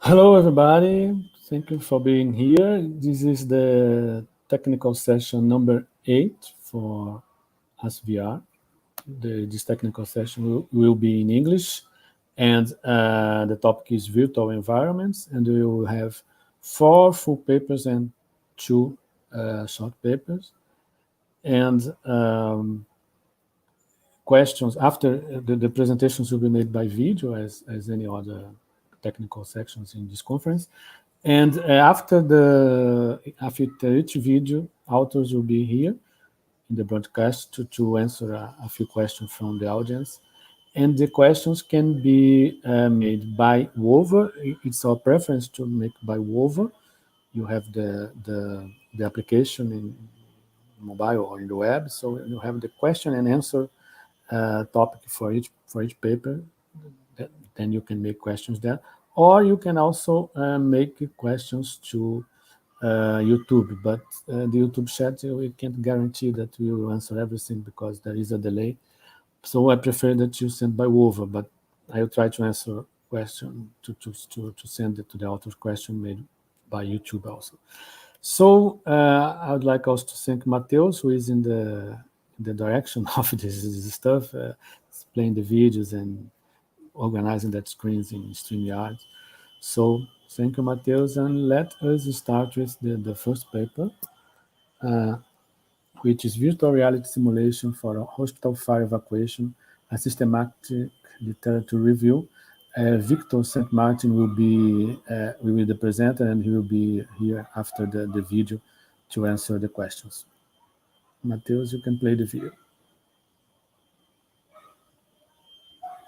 Hello, everybody. Thank you for being here. This is the technical session number 8 for SVR. This technical session will be in English, and the topic is virtual environments, and we will have 4 full papers and 2 short papers. And questions after the presentations will be made by video, as any other technical sections in this conference. And after each video, authors will be here in the broadcast to answer a few questions from the audience. And the questions can be made by Wover. It's our preference to make by Wover. You have the application in mobile or in the web, so you have the question and answer topic for each paper. Then you can make questions there, or you can also make questions to YouTube. But the YouTube chat, we can't guarantee that we will answer everything because there is a delay. So I prefer that you send by Wover, but I will try to answer question to send it to the author's question made by YouTube also. So I would like also to thank Mateus, who is in the direction of this stuff, playing the videos and organizing that screens in StreamYard. So thank you, Mateus, and let us start with the first paper, which is Virtual Reality Simulation for a Hospital Fire Evacuation, a Systematic Literature Review. Victor St. Martin will be the presenter, and he will be here after the video to answer the questions. Mateus, you can play the video.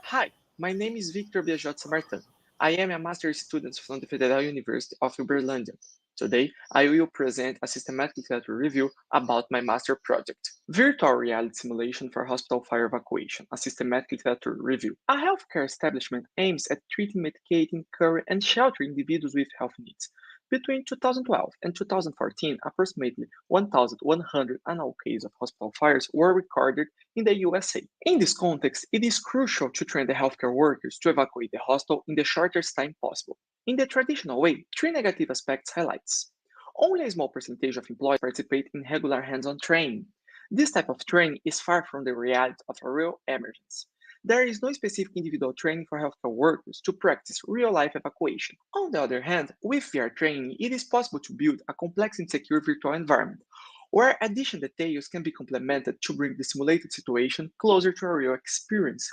Hi, my name is Victor Biajot Martin. I am a master's student from the Federal University of Uberlândia. Today, I will present a systematic literature review about my master project, Virtual Reality Simulation for Hospital Fire Evacuation, a systematic literature review. A healthcare establishment aims at treating, medicating, curing, and sheltering individuals with health needs. Between 2012 and 2014, approximately 1,100 annual cases of hospital fires were recorded in the USA. In this context, it is crucial to train the healthcare workers to evacuate the hospital in the shortest time possible. In the traditional way, three negative aspects highlights. Only a small percentage of employees participate in regular hands-on training. This type of training is far from the reality of a real emergency. There is no specific individual training for healthcare workers to practice real-life evacuation. On the other hand, with VR training, it is possible to build a complex and secure virtual environment, where additional details can be complemented to bring the simulated situation closer to a real experience.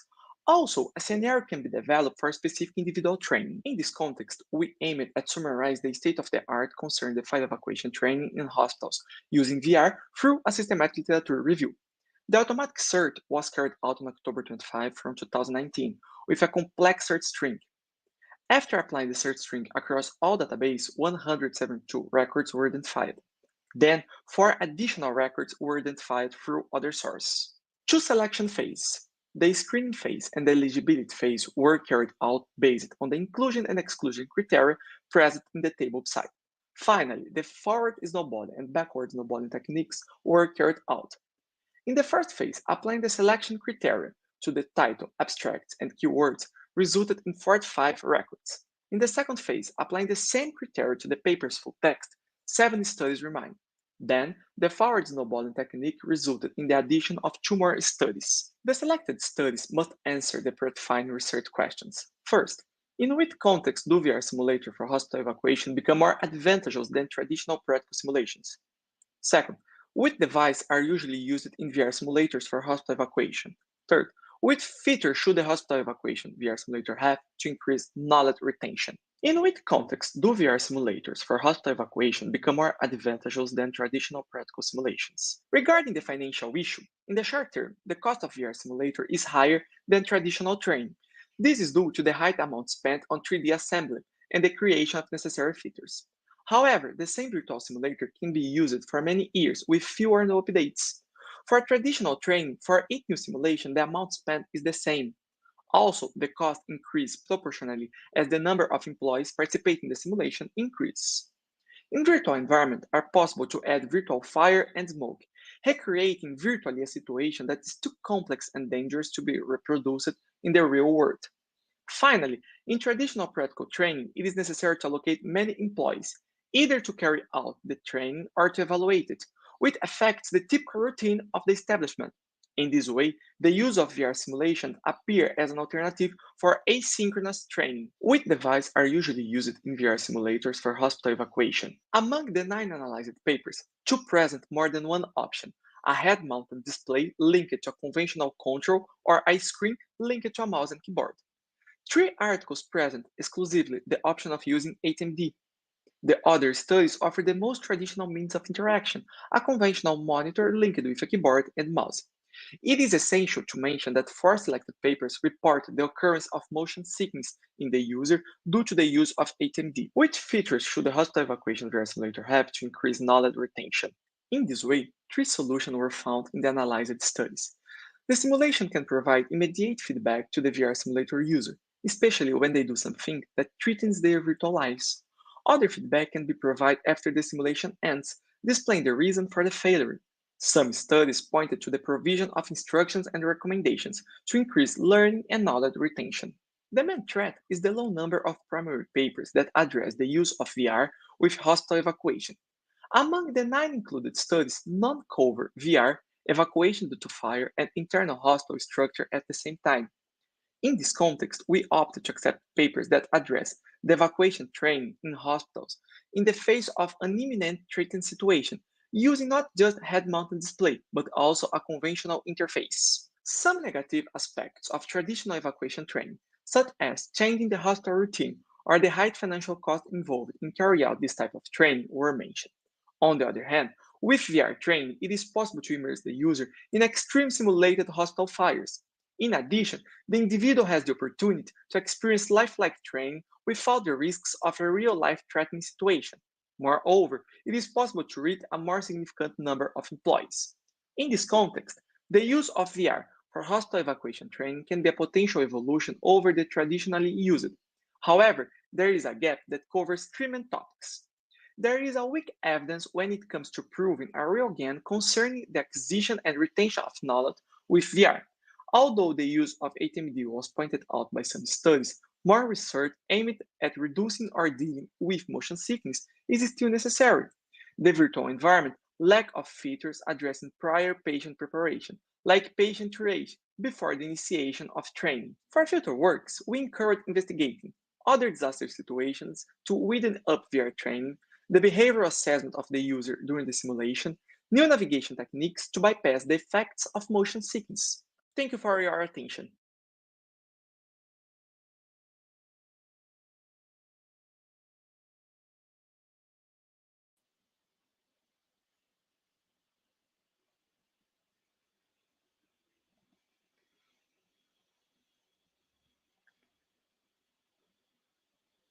Also, a scenario can be developed for specific individual training. In this context, we aim at summarize the state-of-the-art concerning the fire evacuation training in hospitals using VR through a systematic literature review. The automatic search was carried out on October 25 from 2019 with a complex search string. After applying the search string across all databases, 172 records were identified. Then, 4 additional records were identified through other sources. Two selection phase. The screening phase and the eligibility phase were carried out based on the inclusion and exclusion criteria present in the table beside. Finally, the forward snowballing and backward snowballing techniques were carried out. In the first phase, applying the selection criteria to the title, abstracts, and keywords resulted in 45 records. In the second phase, applying the same criteria to the paper's full text, 7 studies remained. Then, the forward snowballing technique resulted in the addition of 2 more studies. The selected studies must answer the predefined research questions. First, in which context do VR simulator for hospital evacuation become more advantageous than traditional practical simulations? Second, which devices are usually used in VR simulators for hospital evacuation? Third, which feature should the hospital evacuation VR simulator have to increase knowledge retention? In which context do VR simulators for hospital evacuation become more advantageous than traditional practical simulations? Regarding the financial issue, in the short term, the cost of VR simulator is higher than traditional training. This is due to the high amount spent on 3D assembly and the creation of necessary features. However, the same virtual simulator can be used for many years with fewer no updates. For traditional training, for each new simulation, the amount spent is the same. Also, the cost increases proportionally as the number of employees participating in the simulation increases. In virtual environment are possible to add virtual fire and smoke, recreating virtually a situation that is too complex and dangerous to be reproduced in the real world. Finally, in traditional practical training, it is necessary to allocate many employees, either to carry out the training or to evaluate it, which affects the typical routine of the establishment. In this way, the use of VR simulation appear as an alternative for asynchronous training, which devices are usually used in VR simulators for hospital evacuation. Among the 9 analyzed papers, 2 present more than one option: a head-mounted display linked to a conventional control or a screen linked to a mouse and keyboard. 3 articles present exclusively the option of using HMD. The other studies offer the most traditional means of interaction, a conventional monitor linked with a keyboard and mouse. It is essential to mention that 4 selected papers report the occurrence of motion sickness in the user due to the use of HMD. Which features should the hospital evacuation VR simulator have to increase knowledge retention? In this way, 3 solutions were found in the analyzed studies. The simulation can provide immediate feedback to the VR simulator user, especially when they do something that threatens their virtual lives. Other feedback can be provided after the simulation ends, displaying the reason for the failure. Some studies pointed to the provision of instructions and recommendations to increase learning and knowledge retention. The main threat is the low number of primary papers that address the use of VR with hospital evacuation. Among the 9 included studies, none cover VR, evacuation due to fire, and internal hospital structure at the same time. In this context, we opted to accept papers that address the evacuation training in hospitals in the face of an imminent threatened situation, using not just head-mounted display, but also a conventional interface. Some negative aspects of traditional evacuation training, such as changing the hospital routine or the high financial cost involved in carrying out this type of training, were mentioned. On the other hand, with VR training, it is possible to immerse the user in extreme simulated hospital fires. In addition, the individual has the opportunity to experience lifelike training without the risks of a real life threatening situation. Moreover, it is possible to reach a more significant number of employees. In this context, the use of VR for hospital evacuation training can be a potential evolution over the traditionally used. However, there is a gap that covers 3 main topics. There is a weak evidence when it comes to proving a real gain concerning the acquisition and retention of knowledge with VR. Although the use of HMD was pointed out by some studies, more research aimed at reducing or dealing with motion sickness is still necessary. The virtual environment lack of features addressing prior patient preparation, like patient triage, before the initiation of training. For future works, we encourage investigating other disaster situations to widen up VR training, the behavioral assessment of the user during the simulation, new navigation techniques to bypass the effects of motion sickness. Thank you for your attention.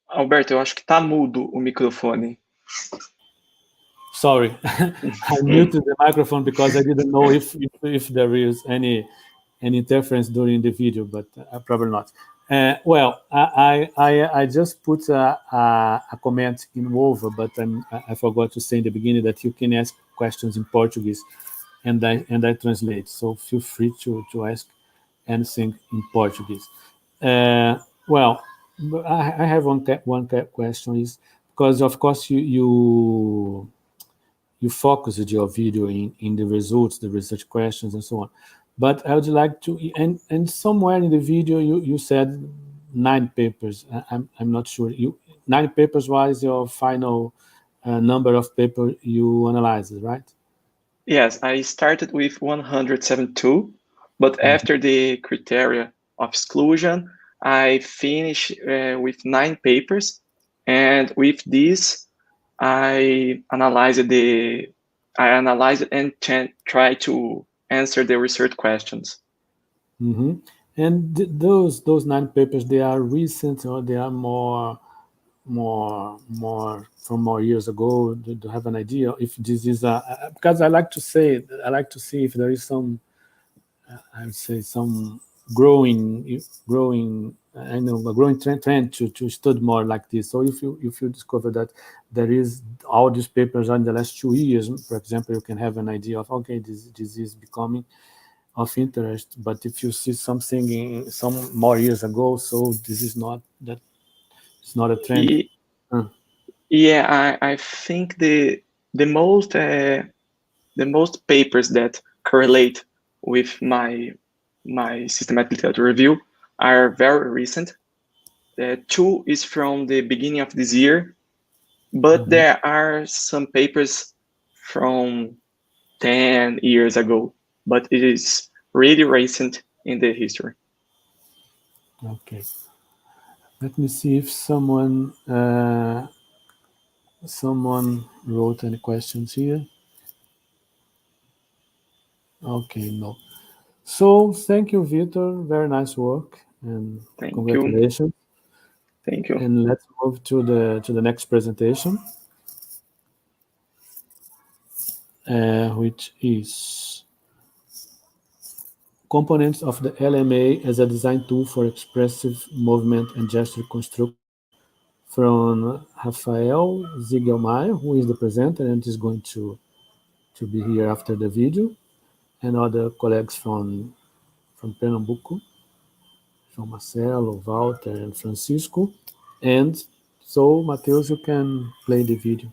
Alberto, eu acho que tá mudo o microfone. Sorry, I muted the microphone because I didn't know if there is any interference during the video, but probably not. Well, I just put a comment in over, but I forgot to say in the beginning that you can ask questions in Portuguese, and I translate. So feel free to ask anything in Portuguese. Well, I have one question is because of course you focused your video in the results, the research questions, and so on. But I would like to, and somewhere in the video you said 9 papers. I'm not sure. 9 papers was your final number of paper you analyzed, right? Yes, I started with 172, but after the criteria of exclusion, I finished with 9 papers, and with this, I analyzed and tried to answer the research questions. Mm-hmm. And those 9 papers, they are recent or they are more from more years ago? Do you have an idea if this is because I like to see if there is some I would say some growing I know a growing trend to study more like this. So if you discover that there is all these papers in the last 2 years, for example, you can have an idea of okay, this is becoming of interest. But if you see something in some more years ago, so this is not that, it's not a trend. Yeah, I think the most the most papers that correlate with my systematic literature review are very recent. Two is from the beginning of this year, but there are some papers from 10 years ago, but it is really recent in the history. Okay. Let me see if someone wrote any questions here. Okay, no. So thank you, Victor. Very nice work, and Thank you. congratulations. Thank you. And let's move to the next presentation, which is components of the LMA as a design tool for expressive movement and gesture construction, from Rafael Ziegelmeier, who is the presenter and is going to be here after the video, and other colleagues from Pernambuco, from Marcelo, Walter, and Francisco. And so, Matheus, you can play the video.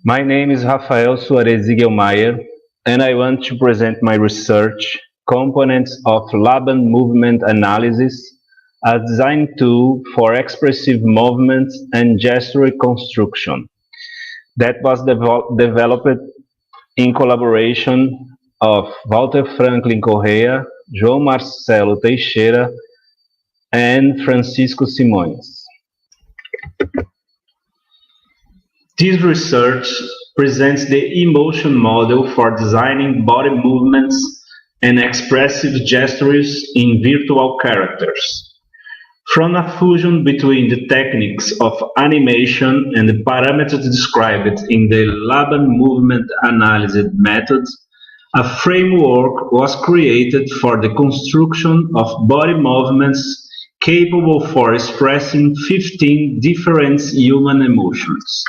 My name is Rafael Soares Ziegelmeier, and I want to present my research, Components of Laban Movement Analysis, a design tool for expressive movements and gesture reconstruction, that was developed in collaboration of Walter Franklin Correa, João Marcelo Teixeira, and Francisco Simões. This research presents the emotion model for designing body movements and expressive gestures in virtual characters. From a fusion between the techniques of animation and the parameters described in the Laban movement analysis method, a framework was created for the construction of body movements capable for expressing 15 different human emotions.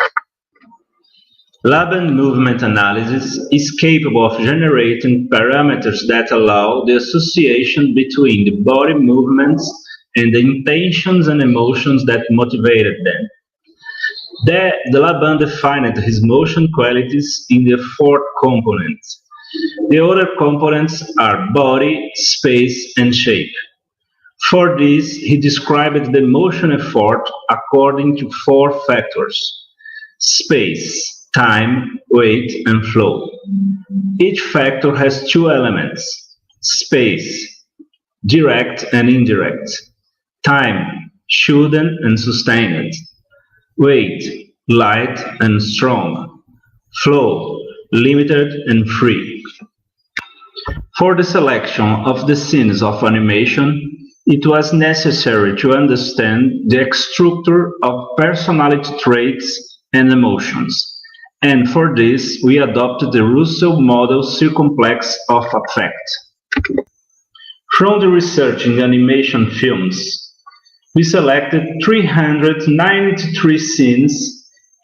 Laban movement analysis is capable of generating parameters that allow the association between the body movements and the intentions and emotions that motivated them. The Laban defined his motion qualities in the 4 components. The other components are body, space, and shape. For this, he described the motion effort according to 4 factors: space, time, weight, and flow. Each factor has 2 elements: space, direct and indirect; time, sudden and sustained; weight, light and strong; flow, limited and free. For the selection of the scenes of animation, it was necessary to understand the structure of personality traits and emotions. And for this, we adopted the Russell model circumplex of affect. From the research in animation films, we selected 393 scenes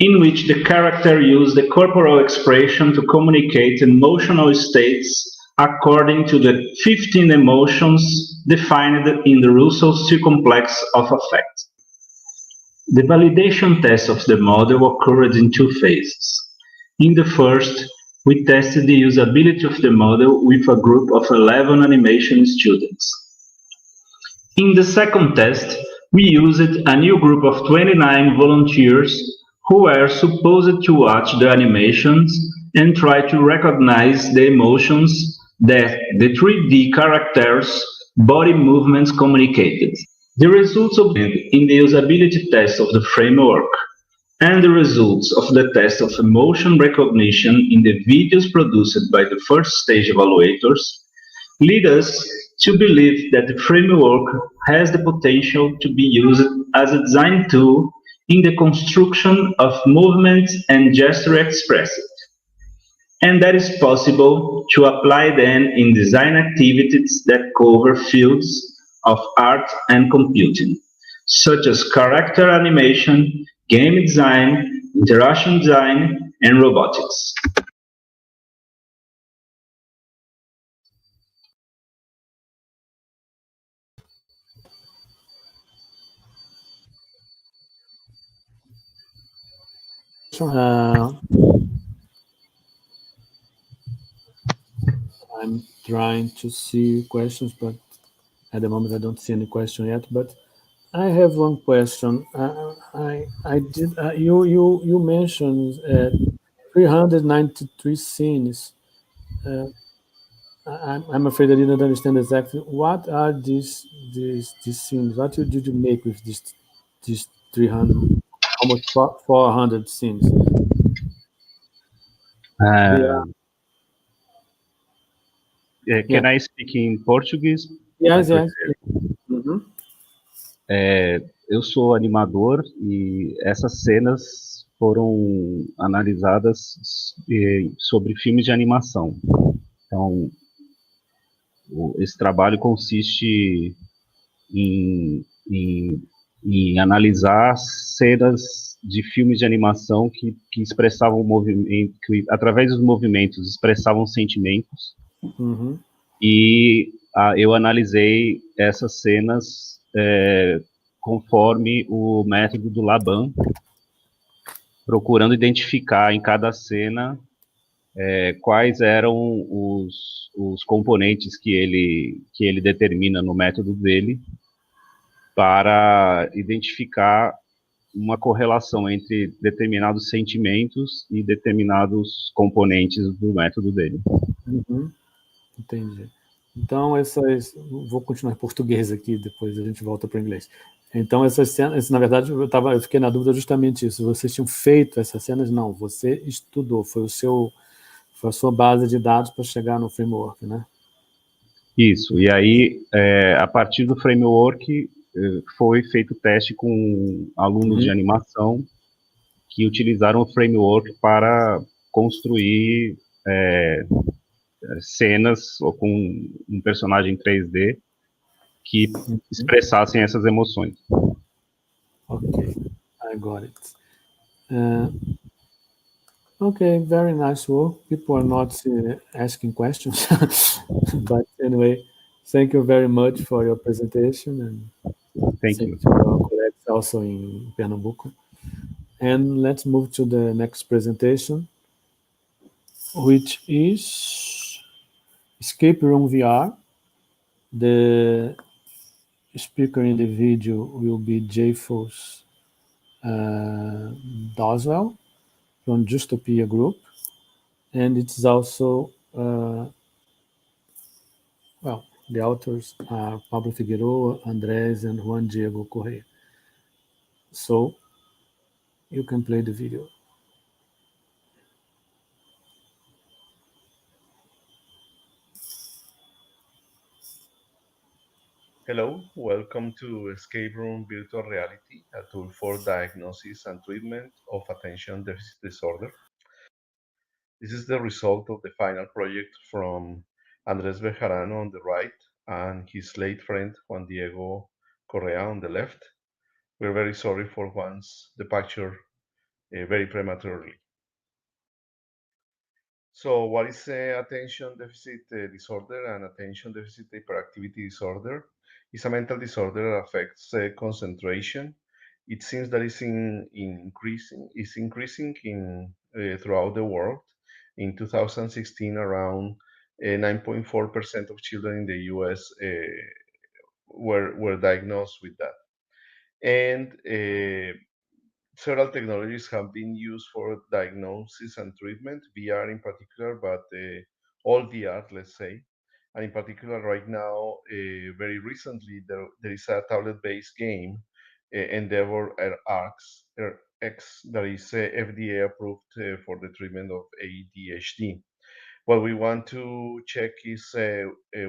in which the character used the corporal expression to communicate emotional states according to the 15 emotions defined in the Russell circumplex of affect. The validation test of the model occurred in 2 phases. In the first, we tested the usability of the model with a group of 11 animation students. In the second test, we used a new group of 29 volunteers who were supposed to watch the animations and try to recognize the emotions that the 3D characters' body movements communicated. The results obtained in the usability test of the framework and the results of the test of emotion recognition in the videos produced by the first stage evaluators lead us to believe that the framework has the potential to be used as a design tool in the construction of movements and gesture expressive, and that is possible to apply them in design activities that cover fields of art and computing, such as character animation, game design, interaction design, and robotics. I'm trying to see questions, but at the moment I don't see any question yet. But I have one question. I did you mentioned 393 scenes. I'm afraid I didn't understand exactly what are these scenes. What did you make with these 300, almost 400 scenes? They are, yeah. Can I speak in Portuguese? I Yes, yes. prefer. Mhm. Eu sou animador e essas cenas foram analisadas sobre filmes de animação. Então, esse trabalho consiste em, em analisar cenas de filmes de animação que expressavam movimento, que através dos movimentos expressavam sentimentos. Uhum. E eu analisei essas cenas conforme o método do Laban, procurando identificar em cada cena quais eram os componentes que ele determina no método dele para identificar uma correlação entre determinados sentimentos e determinados componentes do método dele. Uhum. Entendi. Então, vou continuar em português aqui, depois a gente volta para o inglês. Então, essas cenas, na verdade, eu fiquei na dúvida justamente isso. Vocês tinham feito essas cenas? Não, você estudou, foi a sua base de dados para chegar no framework, né? Isso, e aí, a partir do framework, foi feito teste com alunos de animação que utilizaram o framework para construir cenas ou com um personagem 3D que expressassem essas emoções. Okay, I got it. Okay, very nice work. People are not asking questions, but anyway, thank you very much for your presentation, and Thank thank you. to our colleagues also in Pernambuco. And let's move to the next presentation, which is Escape Room VR. The speaker in the video will be Jayfos Doswell from Justopia Group, and it's also well, the authors are Pablo Figueroa, Andrés, and Juan Diego Correa. So you can play the video. Hello, welcome to Escape Room Virtual Reality, a tool for diagnosis and treatment of attention deficit disorder. This is the result of the final project from Andrés Bejarano on the right and his late friend Juan Diego Correa on the left. We're very sorry for Juan's departure very prematurely. So, what is attention deficit disorder and attention deficit hyperactivity disorder? It's a mental disorder that affects concentration. It seems that it's increasing in throughout the world. In 2016, around 9.4% of children in the U.S. Were diagnosed with that, and several technologies have been used for diagnosis and treatment, VR in particular, but all VR, let's say. And in particular, right now, very recently, there is a tablet-based game, Endeavor X, that is FDA approved for the treatment of ADHD. What we want to check is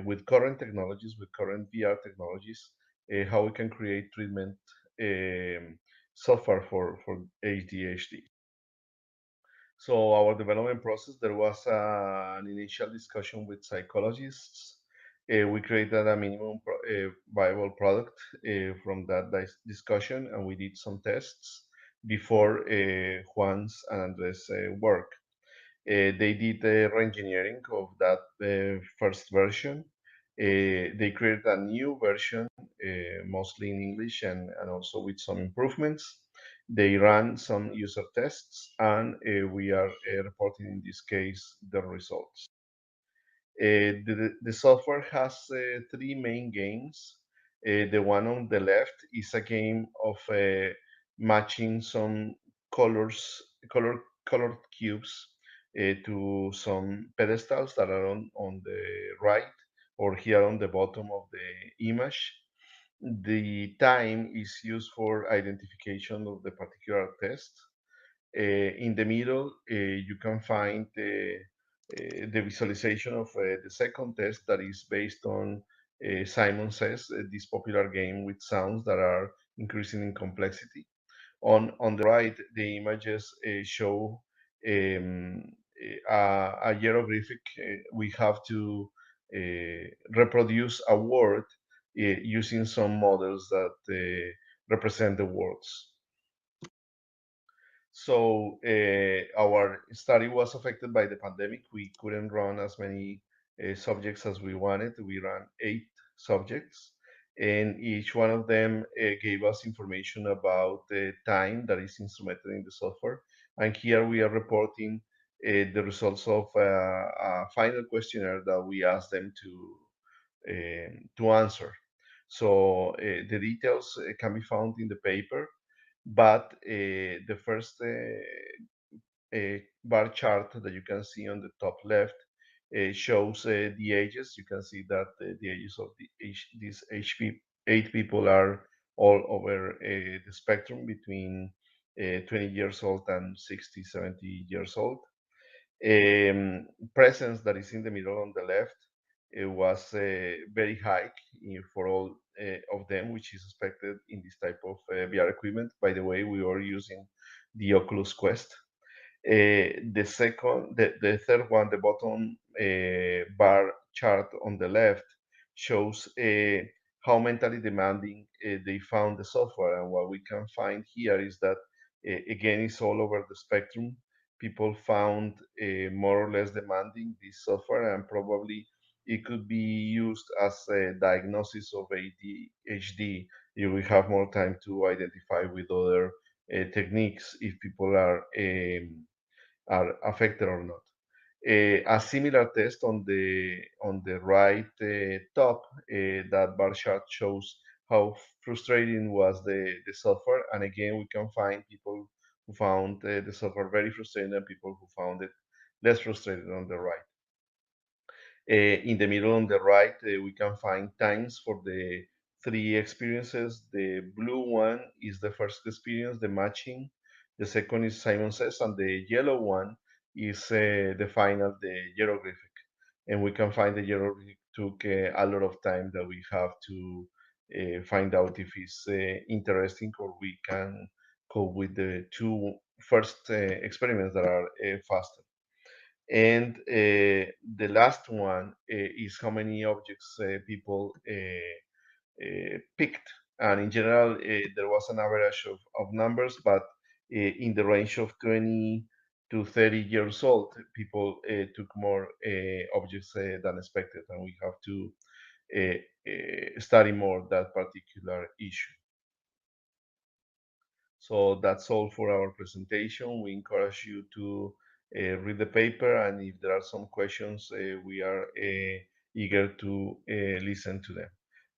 with current technologies, with current VR technologies, how we can create treatment software for ADHD. So our development process, there was an initial discussion with psychologists We created a minimum viable product from that discussion, and we did some tests before Juan's and Andres' work. They did the re-engineering of that first version. They created a new version, mostly in English and also with some improvements. They ran some user tests, and we are reporting in this case the results. The software has three main games. The one on the left is a game of matching some colors, colored cubes to some pedestals that are on the right or here on the bottom of the image. The time is used for identification of the particular test. In the middle, you can find the visualization of the second test that is based on Simon Says, this popular game with sounds that are increasing in complexity. On the right, the images show um, a hieroglyphic. We have to reproduce a word using some models that represent the words. So our study was affected by the pandemic. We couldn't run as many subjects as we wanted. We ran 8 subjects, and each one of them gave us information about the time that is instrumented in the software. And here we are reporting the results of a final questionnaire that we asked them to answer. So the details can be found in the paper, but the first bar chart that you can see on the top left shows the ages. You can see that the ages of these 8 people are all over the spectrum between 20 years old and 60, 70 years old. Presence that is in the middle on the left was very high for all of them, which is expected in this type of VR equipment. By the way, we are using the Oculus Quest. The third one, the bottom bar chart on the left, shows how mentally demanding they found the software. And what we can find here is that, again, it's all over the spectrum. People found more or less demanding this software, and probably it could be used as a diagnosis of ADHD. You will have more time to identify with other techniques if people are affected or not. A similar test on the right top, that bar chart shows how frustrating was the software. And again, we can find people who found the software very frustrating and people who found it less frustrating on the right. In the middle on the right, we can find times for the 3 experiences. The blue one is the first experience, the matching. The second is Simon Says, and the yellow one is the final, the hieroglyphic. And we can find the hieroglyphic took a lot of time that we have to find out if it's interesting, or we can cope with the 2 first experiments that are faster. And the last one is how many objects people picked. And in general, there was an average of numbers, but in the range of 20 to 30 years old, people took more objects than expected, and we have to study more that particular issue. So that's all for our presentation. We encourage you to read the paper, and if there are some questions, we are eager to listen to them.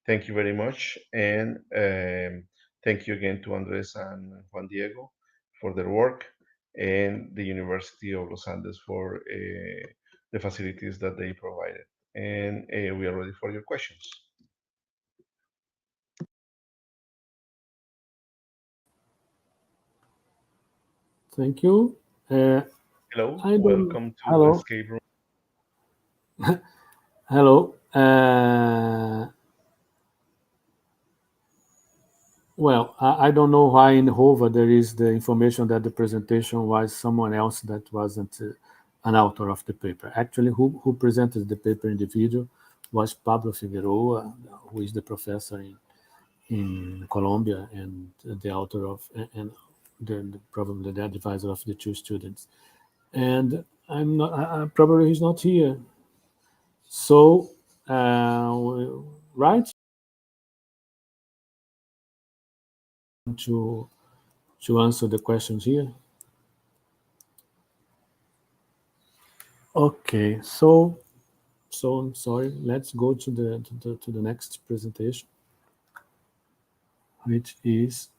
Thank you very much, and thank you again to Andres and Juan Diego for their work, and the University of Los Andes for the facilities that they provided. And we are ready for your questions. Thank you. Hello, I don't. welcome to the Hello. escape room. Hello. Well, I don't know why in Hova there is the information that the presentation was someone else that wasn't an author of the paper. Actually, who presented the paper in the video was Pablo Figueroa, who is the professor in Colombia and the author of, and probably the advisor of the two students. And I'm not, probably he's not here. So, right to answer the questions here. Okay, so I'm sorry. Let's go to the next presentation, which is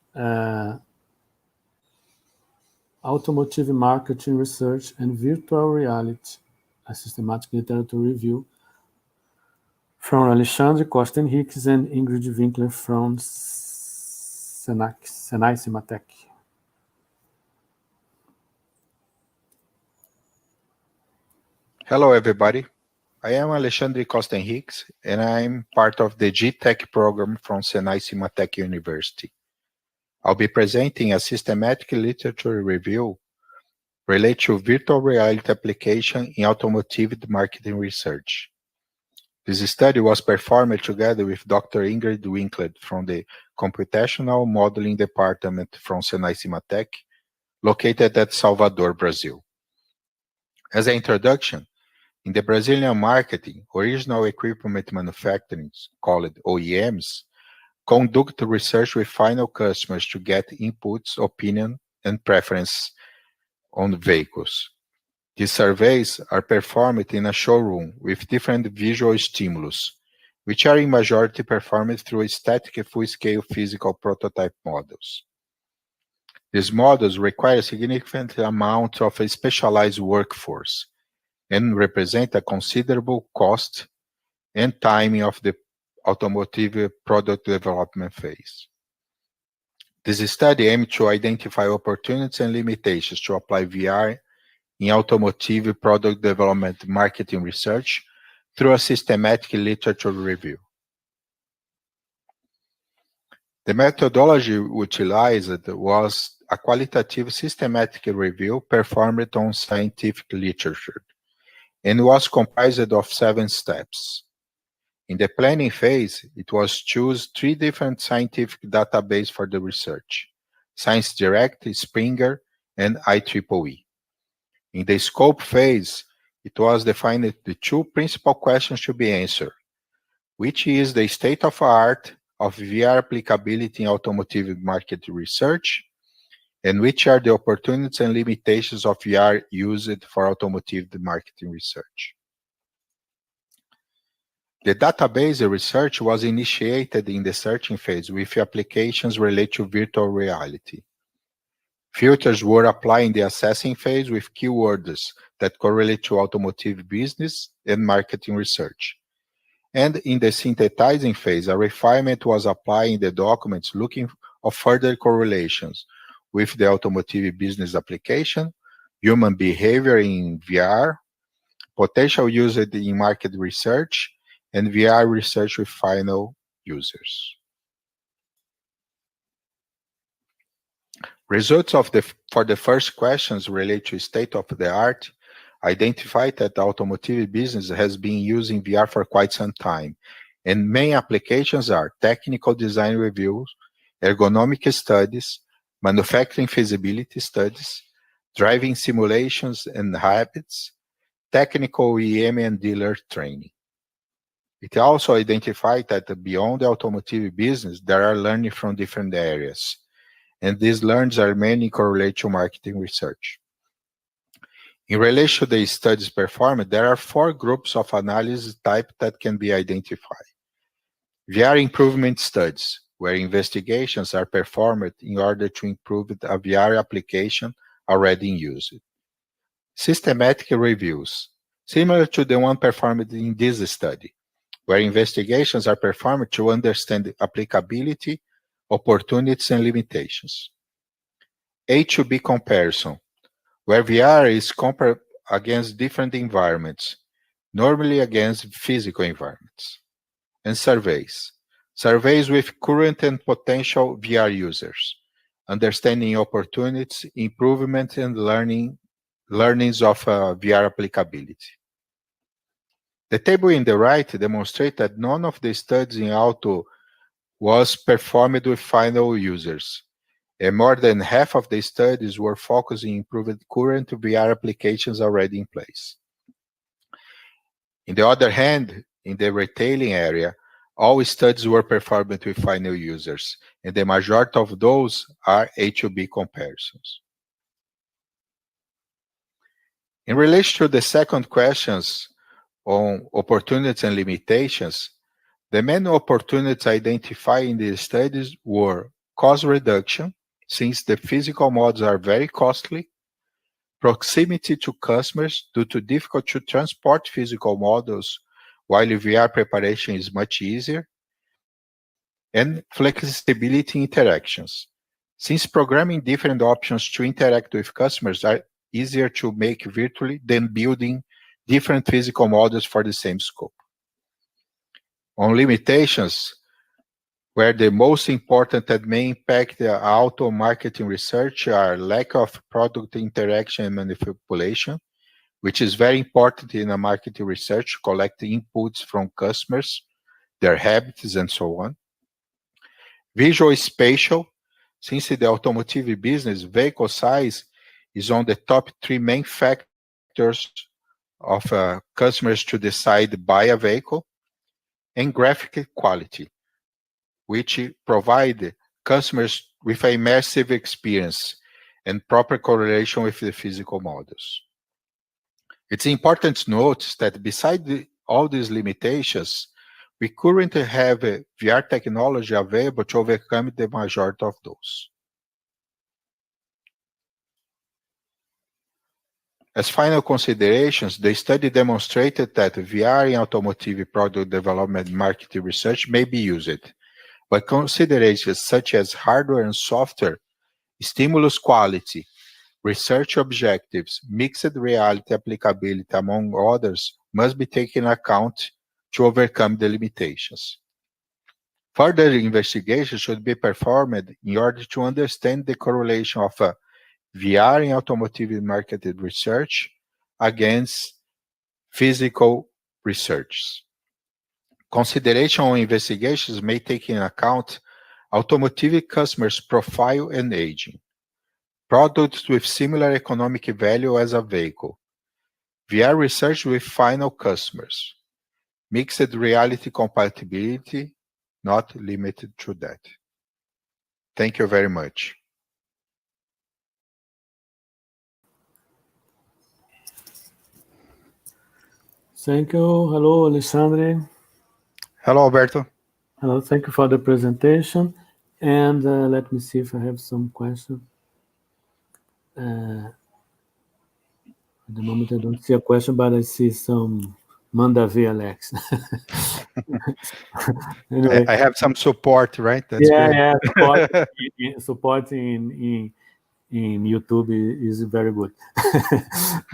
automotive marketing research and virtual reality, a systematic literature review from Alexandre Costa Henriques and Ingrid Winkler from Senai Cimatec. Hello, everybody. I am Alexandre Costa Henriques, and I'm part of the GTech program from Senai Cimatec University. I'll be presenting a systematic literature review related to virtual reality application in automotive marketing research. This study was performed together with Dr. Ingrid Winkler from the Computational Modeling Department from Senai Cimatec, located at Salvador, Brazil. As an introduction, in the Brazilian market, original equipment manufacturers, called OEMs, conduct research with final customers to get inputs, opinion, and preference on vehicles. These surveys are performed in a showroom with different visual stimulus, which are in majority performed through static full-scale physical prototype models. These models require a significant amount of a specialized workforce and represent a considerable cost and timing of the automotive product development phase. This study aims to identify opportunities and limitations to apply VR in automotive product development marketing research through a systematic literature review. The methodology utilized was a qualitative systematic review performed on scientific literature and was comprised of 7 steps. In the planning phase, it was choose 3 different scientific databases for the research: Science Direct, Springer, and IEEE. In the scope phase, it was defined the 2 principal questions to be answered: which is the state of art of VR applicability in automotive market research, and which are the opportunities and limitations of VR used for automotive marketing research. The database research was initiated in the searching phase with applications related to virtual reality. Filters were applied in the assessing phase with keywords that correlate to automotive business and marketing research. And in the synthesizing phase, a refinement was applied in the documents looking for further correlations with the automotive business application, human behavior in VR, potential use in market research, and VR research with final users. Results for the first questions relate to state of the art identified that the automotive business has been using VR for quite some time, and main applications are technical design reviews, ergonomic studies, manufacturing feasibility studies, driving simulations and habits, technical OEM and dealer training. It also identified that beyond the automotive business, there are learning from different areas, and these learnings are mainly correlated to marketing research. In relation to the studies performed, there are 4 groups of analysis type that can be identified. VR improvement studies, where investigations are performed in order to improve a VR application already in use. Systematic reviews, similar to the one performed in this study, where investigations are performed to understand the applicability, opportunities, and limitations. A-to-B comparison, where VR is compared against different environments, normally against physical environments. And surveys, surveys with current and potential VR users, understanding opportunities, improvement, and learnings of VR applicability. The table in the right demonstrates that none of the studies in auto was performed with final users, and more than half of the studies were focused on improving current VR applications already in place. On the other hand, in the retailing area, all studies were performed with final users, and the majority of those are A2B comparisons. In relation to the second questions on opportunities and limitations, the main opportunities identified in the studies were cost reduction, since the physical models are very costly, proximity to customers due to difficult to transport physical models, while VR preparation is much easier, and flexibility in interactions. Since programming different options to interact with customers are easier to make virtually than building different physical models for the same scope. On limitations, where the most important and may impact the auto marketing research are lack of product interaction and manipulation, which is very important in a marketing research, collecting inputs from customers, their habits, and so on. Visual spatial, since in the automotive business, vehicle size is on the top 3 main factors of customers to decide to buy a vehicle, and graphic quality, which provide customers with an immersive experience and proper correlation with the physical models. It's important to note that besides all these limitations, we currently have VR technology available to overcome the majority of those. As final considerations, the study demonstrated that VR in automotive product development and marketing research may be used, but considerations such as hardware and software, stimulus quality, research objectives, mixed reality applicability, among others, must be taken into account to overcome the limitations. Further investigation should be performed in order to understand the correlation of VR in automotive marketed research against physical research. Consideration on investigations may take into account automotive customers' profile and aging, products with similar economic value as a vehicle, VR research with final customers, mixed reality compatibility, not limited to that. Thank you very much. Thank you. Hello, Alexandre. Hello, Alberto. Hello, thank you for the presentation. And let me see if I have some questions. At the moment, I don't see a question, but I see some. Manda ver, Alex. Anyway. I have some support, right? That's great. Yeah, support in YouTube is very good.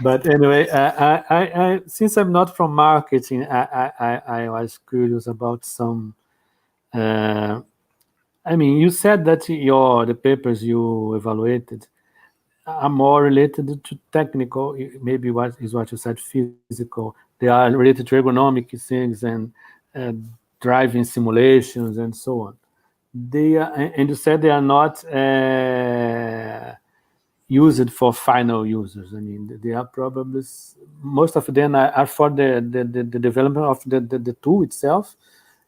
But anyway, I since I'm not from marketing, I was curious about some. I mean, you said that the papers you evaluated are more related to technical, maybe what you said, physical. They are related to ergonomic things and driving simulations and so on. They are, and you said they are not used for final users. I mean, they are probably, most of them are for the development of the tool itself,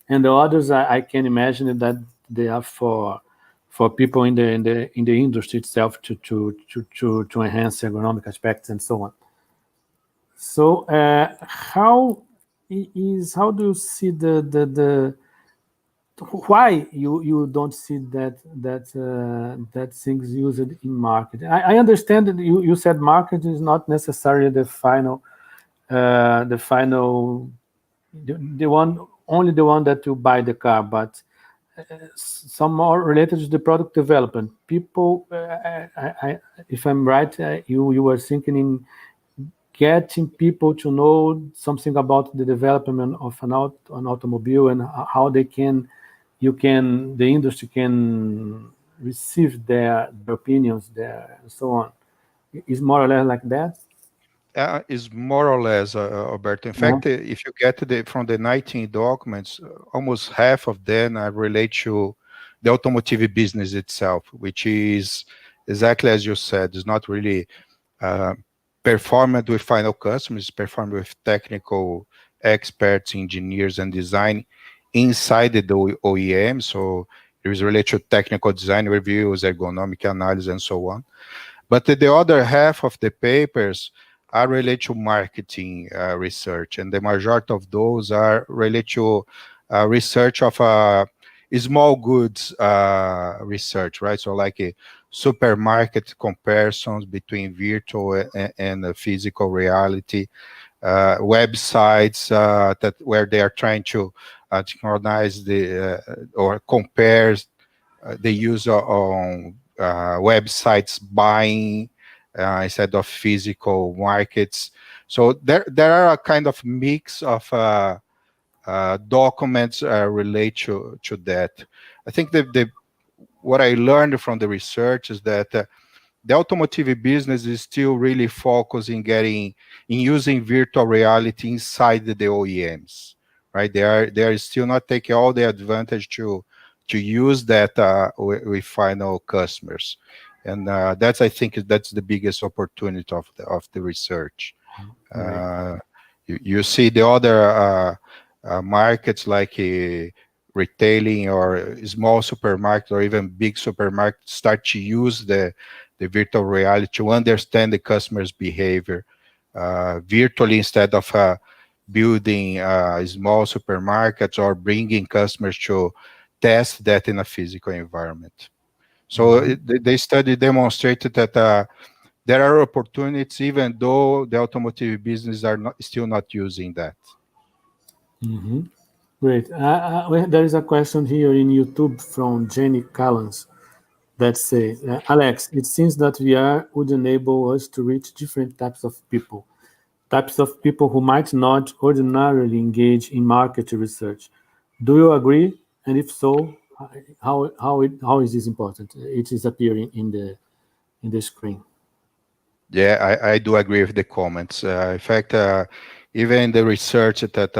and the others I can imagine that they are for people in the industry itself to enhance ergonomic aspects and so on. So how do you see the why you don't see that things used in marketing? I understand that you said marketing is not necessarily the final only the one that you buy the car, but some more related to the product development. People, if I'm right, you were thinking in getting people to know something about the development of an automobile and how the industry can receive their opinions there and so on. Is more or less like that? Is more or less, Alberto. In fact, if you get from the 19 documents, almost half of them relate to the automotive business itself, which is exactly as you said, is not really performed with final customers, performed with technical experts, engineers, and design inside the OEM. So it is related to technical design reviews, ergonomic analysis, and so on. But the other half of the papers are related to marketing research, and the majority of those are related to research of small goods research, right? So like a supermarket comparisons between virtual and physical reality, websites that where they are trying to synchronize the or compare the user on websites buying instead of physical markets. So there are a kind of mix of documents relate to that. I think what I learned from the research is that the automotive business is still really focused in using virtual reality inside the OEMs, right? They are still not taking all the advantage to use that with final customers, and I think that's the biggest opportunity of the research. You see the other markets like retailing or small supermarket or even big supermarket start to use the virtual reality to understand the customer's behavior virtually instead of building small supermarkets or bringing customers to test that in a physical environment. So the study demonstrated that there are opportunities even though the automotive business are still not using that. Great. There is a question here in YouTube from Jenny Callens that says, Alex, it seems that VR would enable us to reach different types of people who might not ordinarily engage in market research. Do you agree? And if so, how is this important? It is appearing in the screen. Yeah, I do agree with the comments. In fact, even the research that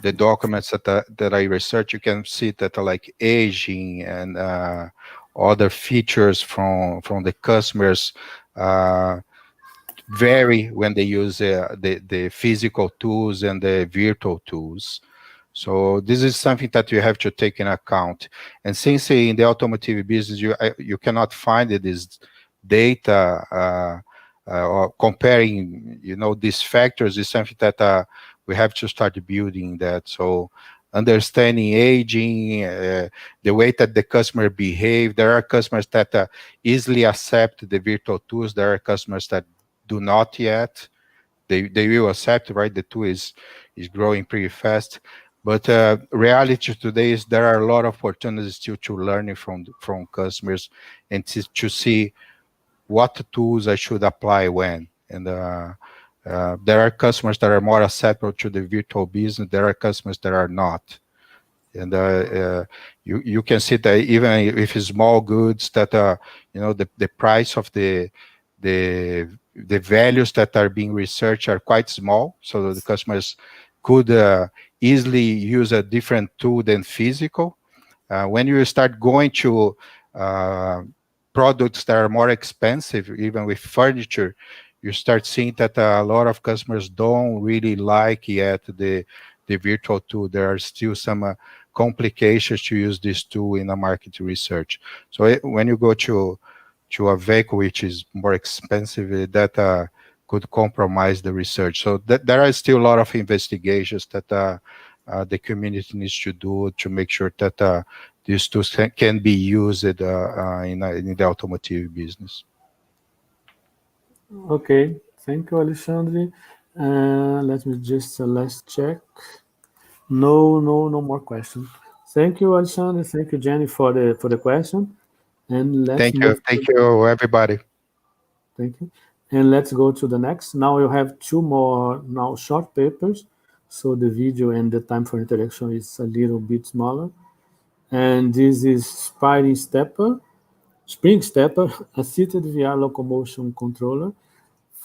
the documents that I research, you can see that like aging and other features from the customers vary when they use the physical tools and the virtual tools. So this is something that you have to take in account. And since in the automotive business you cannot find this data or comparing, these factors is something that we have to start building that. So understanding aging, the way that the customer behave. There are customers that easily accept the virtual tools. There are customers that do not yet. They will accept, right? The tool is growing pretty fast. But reality today is there are a lot of opportunities still to learning from customers and to see what tools I should apply when. And there are customers that are more acceptable to the virtual business. There are customers that are not. And you can see that even if it's small goods that the price of the values that are being researched are quite small, so the customers could easily use a different tool than physical. When you start going to products that are more expensive, even with furniture, you start seeing that a lot of customers don't really like yet the virtual tool. There are still some complications to use this tool in a market research. So when you go to a vehicle which is more expensive, that could compromise the research. So there are still a lot of investigations that the community needs to do to make sure that these tools can be used in the automotive business. Okay, thank you, Alexandre. Let me just let's check. No more questions. Thank you, Alexandre. Thank you, Jenny, for the question. And let's move. Thank you, everybody. Thank you. And let's go to the next. Now you have two more short papers. So the video and the time for interaction is a little bit smaller. And this is Spring Stepper, a seated VR locomotion controller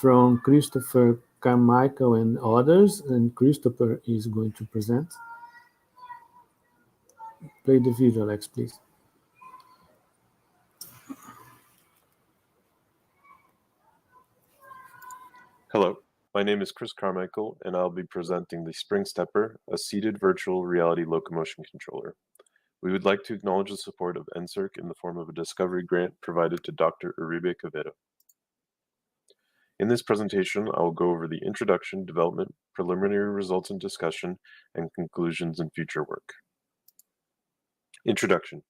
from Christopher Carmichael and others, and Christopher is going to present. Play the video, Alex, please. Hello, my name is Chris Carmichael, and I'll be presenting the Spring Stepper, a seated virtual reality locomotion controller. We would like to acknowledge the support of NSERC in the form of a discovery grant provided to Dr. Uribe Quevedo. In this presentation, I will go over the introduction, development, preliminary results and discussion, and conclusions and future work. Introduction.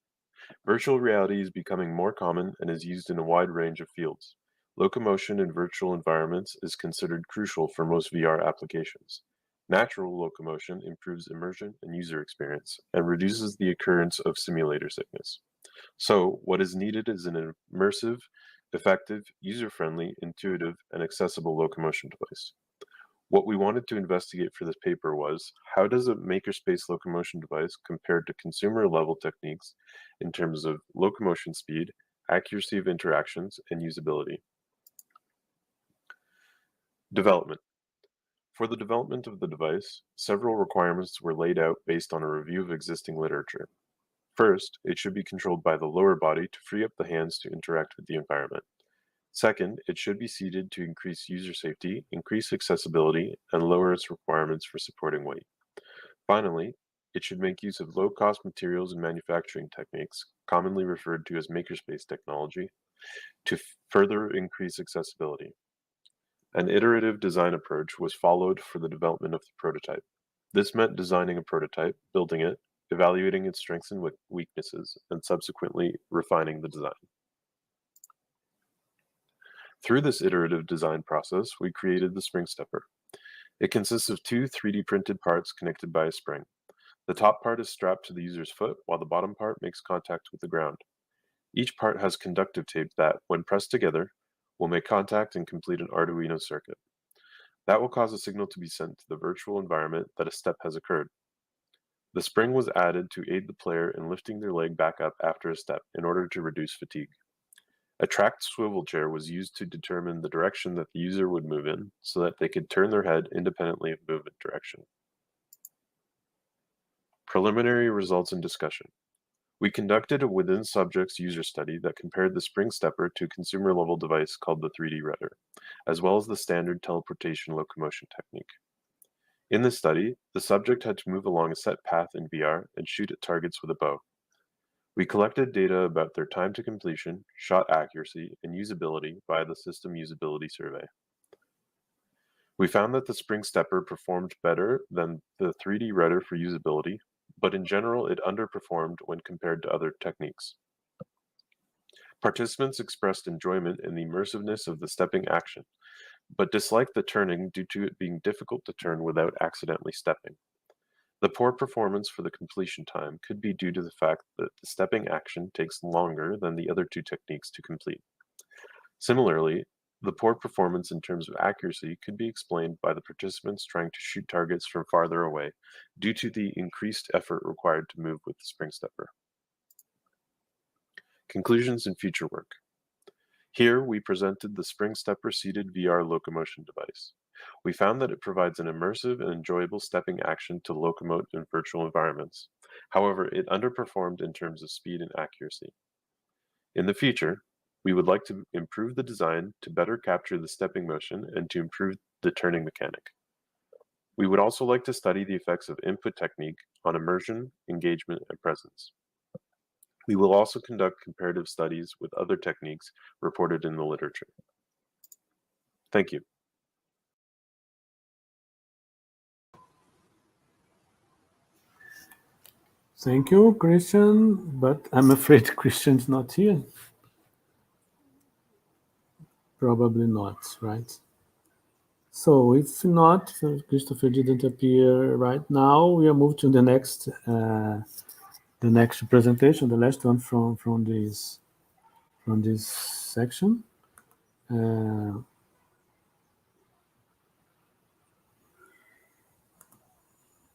Virtual reality is becoming more common and is used in a wide range of fields. Locomotion in virtual environments is considered crucial for most VR applications. Natural locomotion improves immersion and user experience and reduces the occurrence of simulator sickness. So, what is needed is an immersive, effective, user-friendly, intuitive, and accessible locomotion device. What we wanted to investigate for this paper was, how does a makerspace locomotion device compare to consumer-level techniques in terms of locomotion speed, accuracy of interactions, and usability? Development. For the development of the device, several requirements were laid out based on a review of existing literature. First, it should be controlled by the lower body to free up the hands to interact with the environment. Second, it should be seated to increase user safety, increase accessibility, and lower its requirements for supporting weight. Finally, it should make use of low-cost materials and manufacturing techniques, commonly referred to as makerspace technology, to further increase accessibility. An iterative design approach was followed for the development of the prototype. This meant designing a prototype, building it, evaluating its strengths and weaknesses, and subsequently refining the design. Through this iterative design process, we created the Spring Stepper. It consists of two 3D printed parts connected by a spring. The top part is strapped to the user's foot, while the bottom part makes contact with the ground. Each part has conductive tape that, when pressed together, will make contact and complete an Arduino circuit. That will cause a signal to be sent to the virtual environment that a step has occurred. The spring was added to aid the player in lifting their leg back up after a step in order to reduce fatigue. A tracked swivel chair was used to determine the direction that the user would move in so that they could turn their head independently of movement direction. Preliminary results and discussion. We conducted a within subjects user study that compared the Spring Stepper to a consumer-level device called the 3D Rudder, as well as the standard teleportation locomotion technique. In this study, the subject had to move along a set path in VR and shoot at targets with a bow. We collected data about their time to completion, shot accuracy, and usability via the System Usability Survey. We found that the Spring Stepper performed better than the 3D Rudder for usability, but in general it underperformed when compared to other techniques. Participants expressed enjoyment in the immersiveness of the stepping action, but disliked the turning due to it being difficult to turn without accidentally stepping. The poor performance for the completion time could be due to the fact that the stepping action takes longer than the other two techniques to complete. Similarly, the poor performance in terms of accuracy could be explained by the participants trying to shoot targets from farther away due to the increased effort required to move with the Spring Stepper. Conclusions and future work. Here, we presented the Spring Stepper seated VR locomotion device. We found that it provides an immersive and enjoyable stepping action to locomote in virtual environments. However, it underperformed in terms of speed and accuracy. In the future, we would like to improve the design to better capture the stepping motion and to improve the turning mechanic. We would also like to study the effects of input technique on immersion, engagement, and presence. We will also conduct comparative studies with other techniques reported in the literature. Thank you. Thank you, Christian, but I'm afraid Christian's not here. Probably not, right? So if not, Christopher didn't appear right now, we'll move to the next presentation, the last one from this section.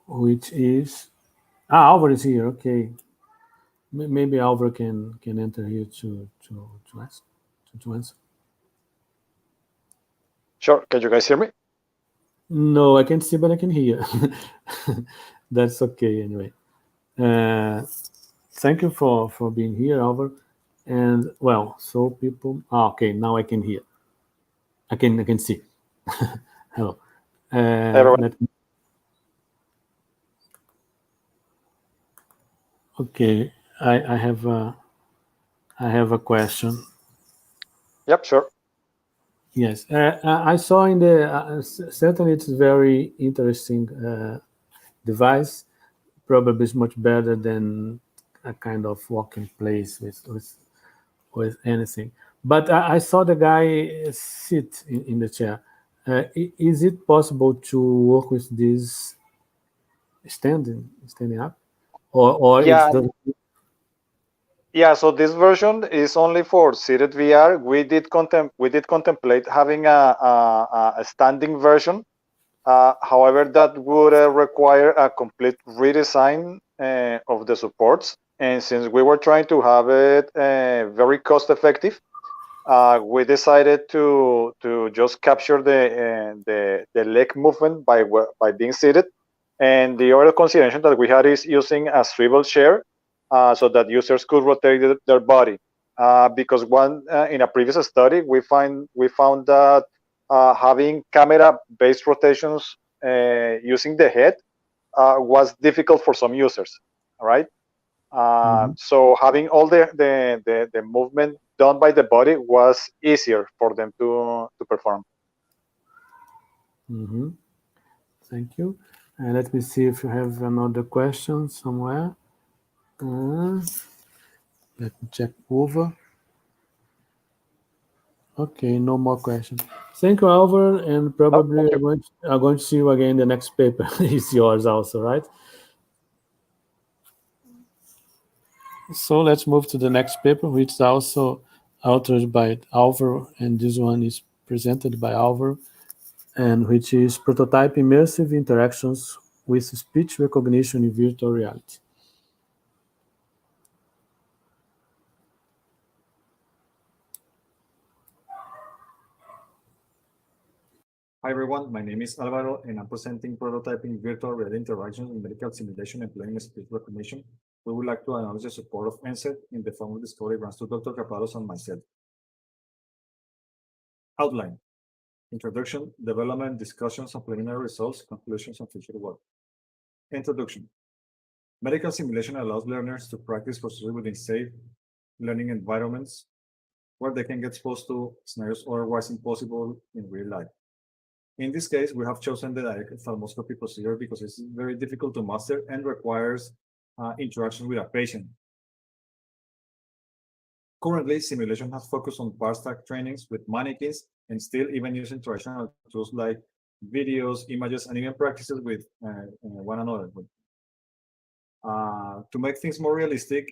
Which is Álvaro is here. Okay, maybe Álvaro can enter here to answer. Sure. Can you guys hear me? No, I can't see, but I can hear. That's okay anyway. Thank you for being here, Albert. And well, so people. Okay, now I can hear. I can see. Hello. Everyone. Okay, I have a question. Yep, sure. Yes, I saw in the certainly it's a very interesting device. Probably is much better than a kind of walking place with anything. But I saw the guy sit in the chair. Is it possible to work with this standing up, or Yeah, it's the yeah. So this version is only for seated VR. We did contemplate having a standing version. However, that would require a complete redesign of the supports. And since we were trying to have it very cost effective, we decided to just capture the leg movement by being seated. And the other consideration that we had is using a swivel chair so that users could rotate their body. Because in a previous study, we found that having camera-based rotations using the head was difficult for some users. All right. So having all the movement done by the body was easier for them to perform. Thank you. Let me see if you have another question somewhere. Let me check over. Okay, no more questions. Thank you, Alvar, and probably I'm going to see you again in the next paper. It's yours also, right? So let's move to the next paper, which is also authored by Alvar, and this one is presented by Alvar, and which is prototype immersive interactions with speech recognition in virtual reality. Hi everyone, my name is Alvaro and I'm presenting prototyping virtual reality interactions in medical simulation employing speech recognition. We would like to announce the support of NSET in the form of discovery grants to Dr. Capados and myself. Outline. Introduction, development, discussions of preliminary results, conclusions, and future work. Introduction. Medical simulation allows learners to practice procedures within safe learning environments where they can get exposed to scenarios otherwise impossible in real life. In this case, we have chosen the direct ophthalmoscopy procedure because it's very difficult to master and requires interaction with a patient. Currently, simulation has focused on parse-tag trainings with mannequins and still even using traditional tools like videos, images, and even practices with one another. To make things more realistic,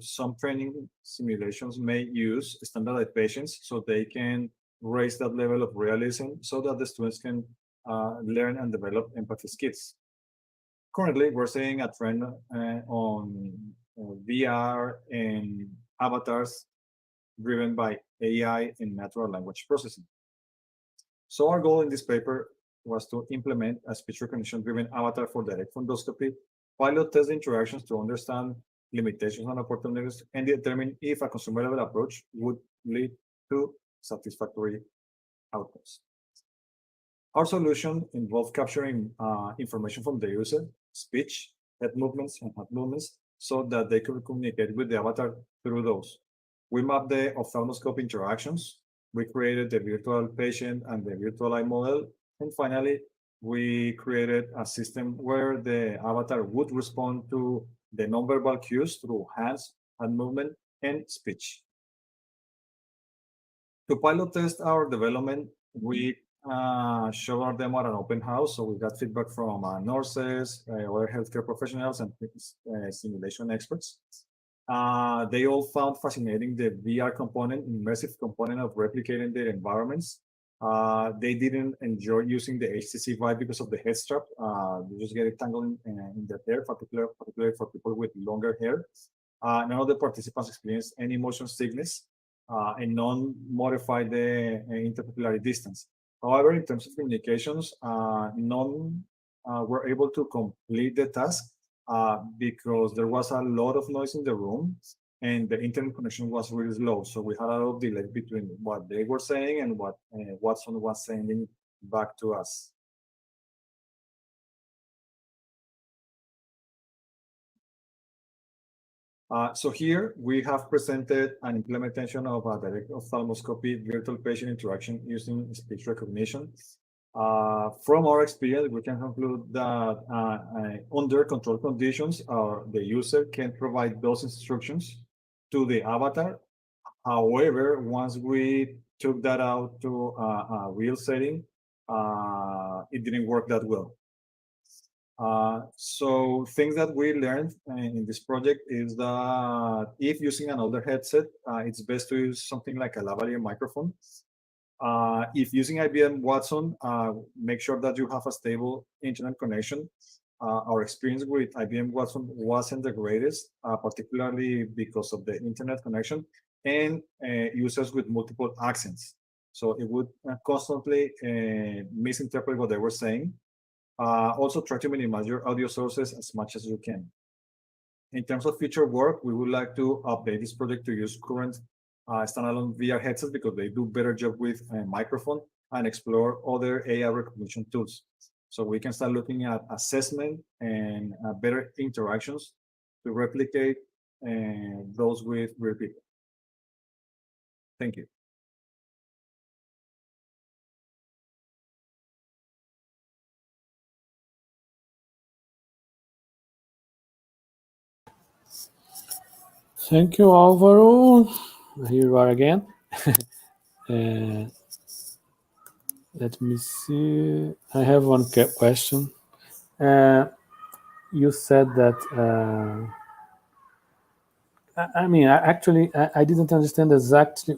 some training simulations may use standardized patients so they can raise that level of realism so that the students can learn and develop empathy skills. Currently, we're seeing a trend on VR and avatars driven by AI and natural language processing. So our goal in this paper was to implement a speech recognition-driven avatar for direct fundoscopy, pilot test interactions to understand limitations and opportunities, and determine if a consumer-level approach would lead to satisfactory outcomes. Our solution involved capturing information from the user, speech, head movements, and hand movements, so that they could communicate with the avatar through those. We mapped the ophthalmoscope interactions. We created the virtual patient and the virtual eye model. And finally, we created a system where the avatar would respond to the nonverbal cues through hands, hand movement, and speech. To pilot test our development, we showed our demo at an open house. So we got feedback from nurses, other healthcare professionals, and simulation experts. They all found fascinating the VR component, immersive component of replicating their environments. They didn't enjoy using the HTC Vive because of the head strap. You just get it tangled in their hair, particularly for people with longer hair. None of the participants experienced any motion sickness, and none modified the interpupillary distance. However, in terms of communications, none were able to complete the task because there was a lot of noise in the room and the internet connection was really slow. So we had a lot of delay between what they were saying and what Watson was sending back to us. So here we have presented an implementation of a direct ophthalmoscopy virtual patient interaction using speech recognition. From our experience, we can conclude that under controlled conditions, the user can provide those instructions to the avatar. However, once we took that out to a real setting, it didn't work that well. So things that we learned in this project is that if using an older headset, it's best to use something like a lavalier microphone. If using IBM Watson, make sure that you have a stable internet connection. Our experience with IBM Watson wasn't the greatest, particularly because of the internet connection and users with multiple accents. So it would constantly misinterpret what they were saying. Also, try to minimize your audio sources as much as you can. In terms of future work, we would like to update this project to use current standalone VR headsets because they do better job with a microphone and explore other AI recognition tools. So we can start looking at assessment and better interactions to replicate those with real people. Thank you. Thank you, Alvaro. Here you are again. Let me see. I have one question. You said that. I didn't understand exactly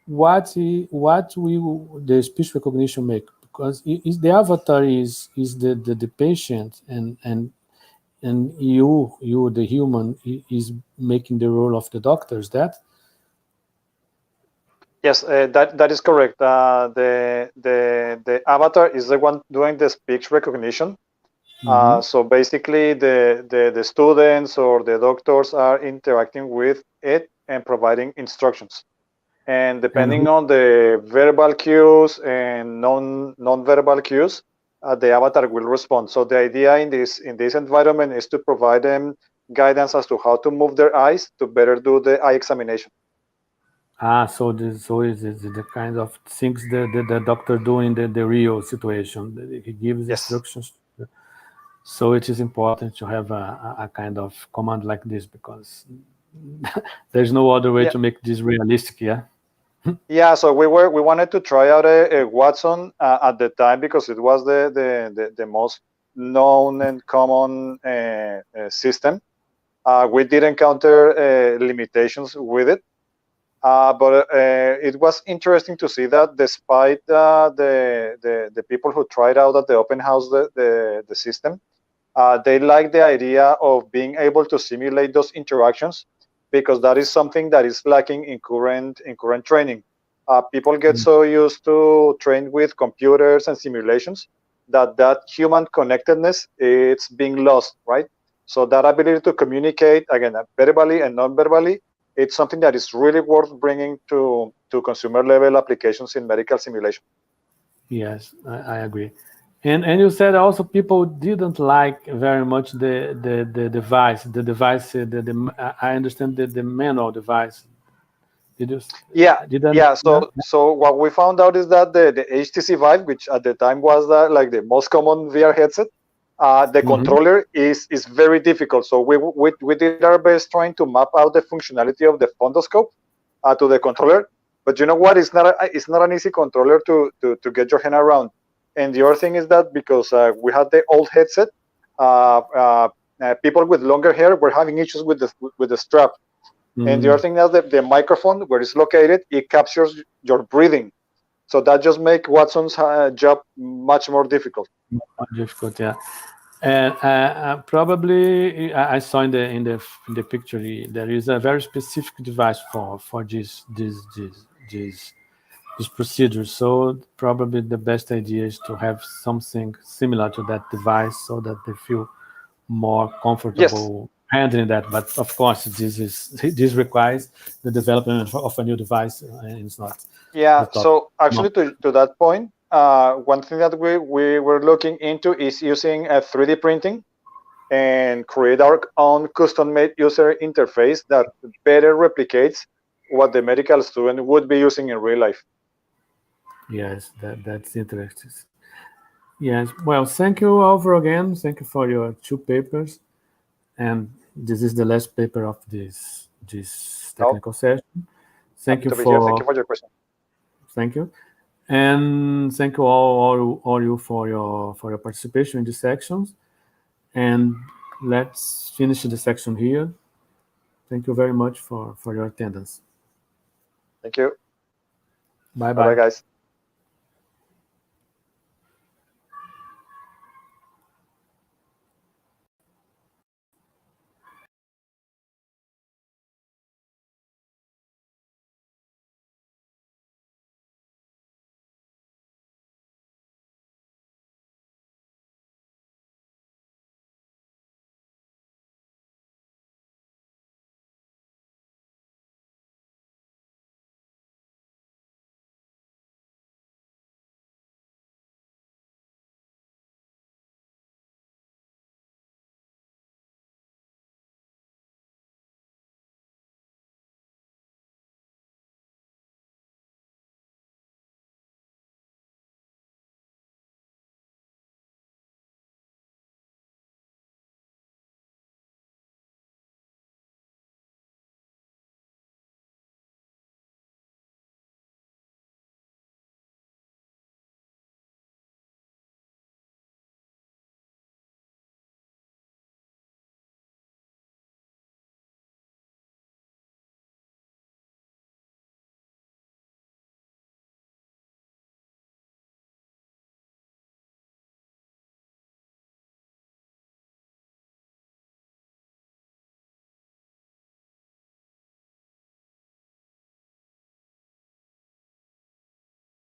what will the speech recognition make, because the avatar is the patient and you the human is making the role of the doctor. Is that? Yes, that is correct. The avatar is the one doing the speech recognition. So basically, the students or the doctors are interacting with it and providing instructions. And depending on the verbal cues and non-verbal cues, the avatar will respond. So the idea in this environment is to provide them guidance as to how to move their eyes to better do the eye examination. So is the kind of things the doctor do in the real situation. He gives instructions. So it is important to have a kind of command like this, because there's no other way to make this realistic. Yeah, so we wanted to try out a Watson at the time because it was the most known and common system. We did encounter limitations with it, but it was interesting to see that despite the people who tried out at the open house the system, they like the idea of being able to simulate those interactions, because that is something that is lacking in current training. People get so used to train with computers and simulations that human connectedness it's being lost, right? So that ability to communicate, again, verbally and non-verbally, it's something that is really worth bringing to consumer level applications in medical simulation. Yes, I agree. And you said also people didn't like very much the device. The device. I understand the manual device. So what we found out is that the HTC Vive, which at the time was like the most common VR headset, the controller is very difficult. So we did our best trying to map out the functionality of the fundoscope to the controller. But you know what? It's not an easy controller to get your hand around. And the other thing is that because we had the old headset, people with longer hair were having issues with the strap. And the other thing is that the microphone, where it's located, it captures your breathing. So that just makes Watson's job much more difficult. More difficult, yeah. And probably I saw in the picture there is a very specific device for this procedures. So probably the best idea is to have something similar to that device so that they feel more comfortable handling that. But of course, this requires the development of a new device, and it's not. Yeah. So actually, to that point, one thing that we were looking into is using a 3D printing and create our own custom-made user interface that better replicates what the medical student would be using in real life. Yes, that's interesting. Yes. Well, thank you over again. Thank you for your 2 papers. And this is the last paper of this technical session. Thank you Thank you for your question. Thank you. And thank you all you for your participation in these sections. And let's finish the section here. Thank you very much for your attendance. Thank you. Bye-bye. Bye-bye, guys.